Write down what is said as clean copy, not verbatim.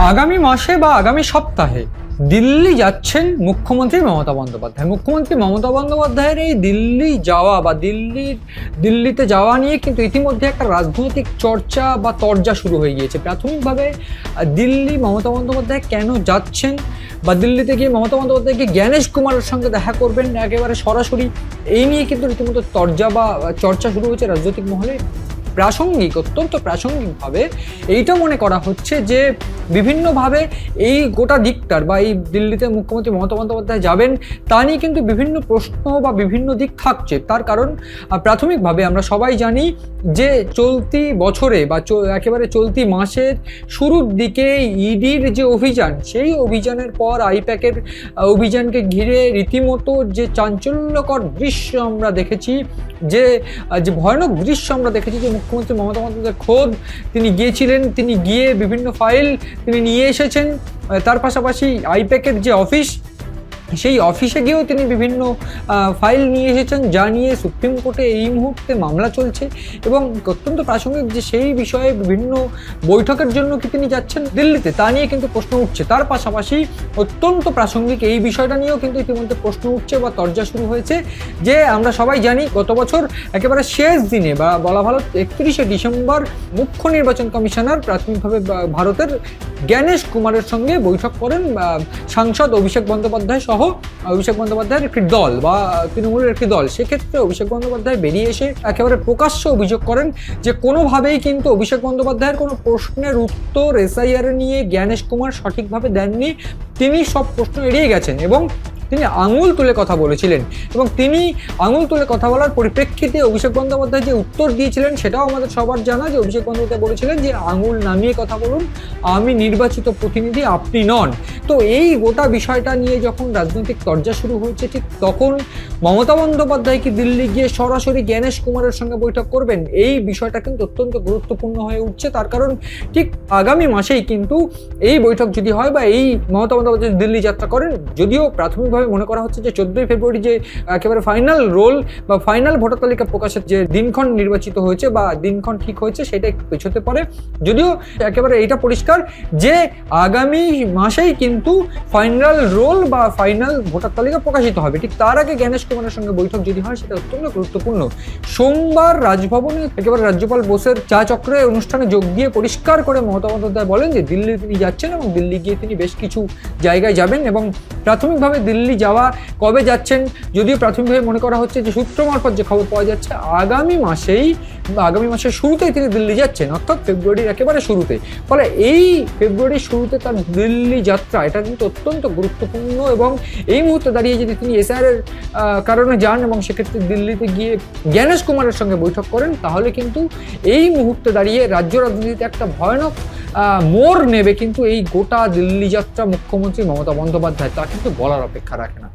আগামী মাসে বা আগামী সপ্তাহে দিল্লি যাচ্ছেন মুখ্যমন্ত্রী মমতা বন্দ্যোপাধ্যায়। মুখ্যমন্ত্রী মমতা বন্দ্যোপাধ্যায়ের এই দিল্লি যাওয়া বা দিল্লিতে যাওয়া নিয়ে কিন্তু ইতিমধ্যে একটা রাজনৈতিক চর্চা বা তরজা শুরু হয়ে গিয়েছে। প্রাথমিকভাবে দিল্লি মমতা বন্দ্যোপাধ্যায় কেন যাচ্ছেন বা দিল্লিতে গিয়ে মমতা বন্দ্যোপাধ্যায় গিয়ে জ্ঞানেশ কুমারের সঙ্গে দেখা করবেন একেবারে সরাসরি, এই নিয়ে কিন্তু রীতিমতো তরজা বা চর্চা শুরু হয়েছে রাজনৈতিক মহলে। অত্যন্ত প্রাসঙ্গিকভাবে এইটা মনে করা হচ্ছে যে বিভিন্নভাবে এই গোটা দিকটার বা এই দিল্লিতে মুখ্যমন্ত্রী মমতা বন্দ্যোপাধ্যায় যাবেন তা নিয়ে কিন্তু বিভিন্ন প্রশ্ন বা বিভিন্ন দিক থাকছে। তার কারণ প্রাথমিকভাবে আমরা সবাই জানি যে চলতি বছরে বা একেবারে চলতি মাসের শুরুর দিকে ইডির যে অভিযান, সেই অভিযানের পর আইপ্যাকের অভিযানকে ঘিরে রীতিমতো যে চাঞ্চল্যকর দৃশ্য আমরা দেখেছি, যে ভয়ানক দৃশ্য আমরা দেখেছি, যে মুখ্যমন্ত্রী মমতা বন্দ্যোপাধ্যায় খোদ তিনি গিয়েছিলেন, তিনি গিয়ে বিভিন্ন ফাইল তিনি নিয়ে এসেছেন। তার পাশাপাশি আইপ্যাকের যে অফিস, সেই অফিসে গিয়েও তিনি বিভিন্ন ফাইল নিয়ে এসেছেন, যা নিয়ে সুপ্রিম কোর্টে এই মুহূর্তে মামলা চলছে। এবং অত্যন্ত প্রাসঙ্গিক যে সেই বিষয়ে বিভিন্ন বৈঠকের জন্য কি তিনি যাচ্ছেন দিল্লিতে, তা নিয়ে কিন্তু প্রশ্ন উঠছে। তার পাশাপাশি অত্যন্ত প্রাসঙ্গিক এই বিষয়টা নিয়েও কিন্তু ইতিমধ্যে প্রশ্ন উঠছে বা তরজা শুরু হয়েছে যে আমরা সবাই জানি গত বছর একেবারে শেষ দিনে বা বলা ভালো 31শে ডিসেম্বর মুখ্য নির্বাচন কমিশনার প্রাথমিকভাবে ভারতের জ্ঞানেশ কুমারের সঙ্গে বৈঠক করেন সাংসদ অভিষেক বন্দ্যোপাধ্যায় সহ অভিষেক বন্দ্যোপাধ্যায়ের একটি দল বা তৃণমূলের একটি দল। সেক্ষেত্রে অভিষেক বন্দ্যোপাধ্যায় বেরিয়ে এসে একেবারে প্রকাশ্য অভিযোগ করেন যে কোনোভাবেই কিন্তু অভিষেক বন্দ্যোপাধ্যায়ের কোনো প্রশ্নের উত্তর এসআইআর নিয়ে জ্ঞানেশ কুমার সঠিকভাবে দেননি। তিনি সব প্রশ্ন এড়িয়ে গেছেন এবং তিনি আঙুল তুলে কথা বলেছিলেন। এবং তিনি আঙুল তুলে কথা বলার পরিপ্রেক্ষিতে অভিষেক বন্দ্যোপাধ্যায় যে উত্তর দিয়েছিলেন সেটাও আমাদের সবার জানা, যে অভিষেক বন্দ্যোপাধ্যায় বলেছিলেন যে আঙুল নামিয়ে কথা বলুন, আমি নির্বাচিত প্রতিনিধি, আপনি নন। তো এই গোটা বিষয়টা নিয়ে যখন রাজনৈতিক তরজা শুরু হয়েছে, ঠিক তখন মমতা বন্দ্যোপাধ্যায় কি দিল্লি গিয়ে সরাসরি জ্ঞানেশ কুমারের সঙ্গে বৈঠক করবেন, এই বিষয়টা কিন্তু অত্যন্ত গুরুত্বপূর্ণ হয়ে উঠছে। তার কারণ ঠিক আগামী মাসেই কিন্তু এই বৈঠক যদি হয় বা এই মমতা বন্দ্যোপাধ্যায় দিল্লি যাত্রা করেন, যদিও প্রাথমিকভাবে মনে করা হচ্ছে যে 14ই ফেব্রুয়ারি যে একেবারে ফাইনাল রোল বা ফাইনাল ভোটার তালিকা প্রকাশের যে দিনক্ষণ নির্বাচিত হয়েছে বা দিনক্ষণ ঠিক হয়েছে, সেটা একটু পেছোতে পারে। যদিও একেবারে এটা পরিষ্কার যে আগামী মাসেই কিন্তু ফাইনাল রোল বা ফাইনাল ভোটার তালিকা প্রকাশিত হবে। ঠিক তার আগে জ্ঞানেশ কুমারের সঙ্গে বৈঠক যদি হয়, সেটা অত্যন্ত গুরুত্বপূর্ণ। সোমবার রাজভবনে একেবারে রাজ্যপাল বোসের চা চক্রে অনুষ্ঠানে যোগ দিয়ে পরিষ্কার করে মমতা বন্দ্যোপাধ্যায় বলেন যে দিল্লি তিনি যাচ্ছেন এবং দিল্লি গিয়ে তিনি বেশ কিছু জায়গায় যাবেন। এবং প্রাথমিকভাবে দিল্লি যাওয়া কবে যাচ্ছেন, যদিও প্রাথমিকভাবে মনে করা হচ্ছে যে সূত্র মারফত যে খবর পাওয়া যাচ্ছে আগামী মাসের শুরুতেই তিনি দিল্লি যাচ্ছেন, অর্থাৎ ফেব্রুয়ারির একেবারে শুরুতে। ফলে এই ফেব্রুয়ারির শুরুতে তার দিল্লি যাত্রা এটা কিন্তু অত্যন্ত গুরুত্বপূর্ণ। এবং এই মুহূর্তে দাঁড়িয়ে যদি তিনি এসআইআর কারণে যান এবং সেক্ষেত্রে দিল্লিতে গিয়ে জ্ঞানেশ কুমারের সঙ্গে বৈঠক করেন, তাহলে কিন্তু এই মুহূর্তে দাঁড়িয়ে রাজ্য রাজনীতিতে একটা ভয়ানক মোড় নেবে কিন্তু এই গোটা দিল্লি যাত্রা মুখ্যমন্ত্রী মমতা বন্দ্যোপাধ্যায়, তা কিন্তু বলার অপেক্ষা রাখে না।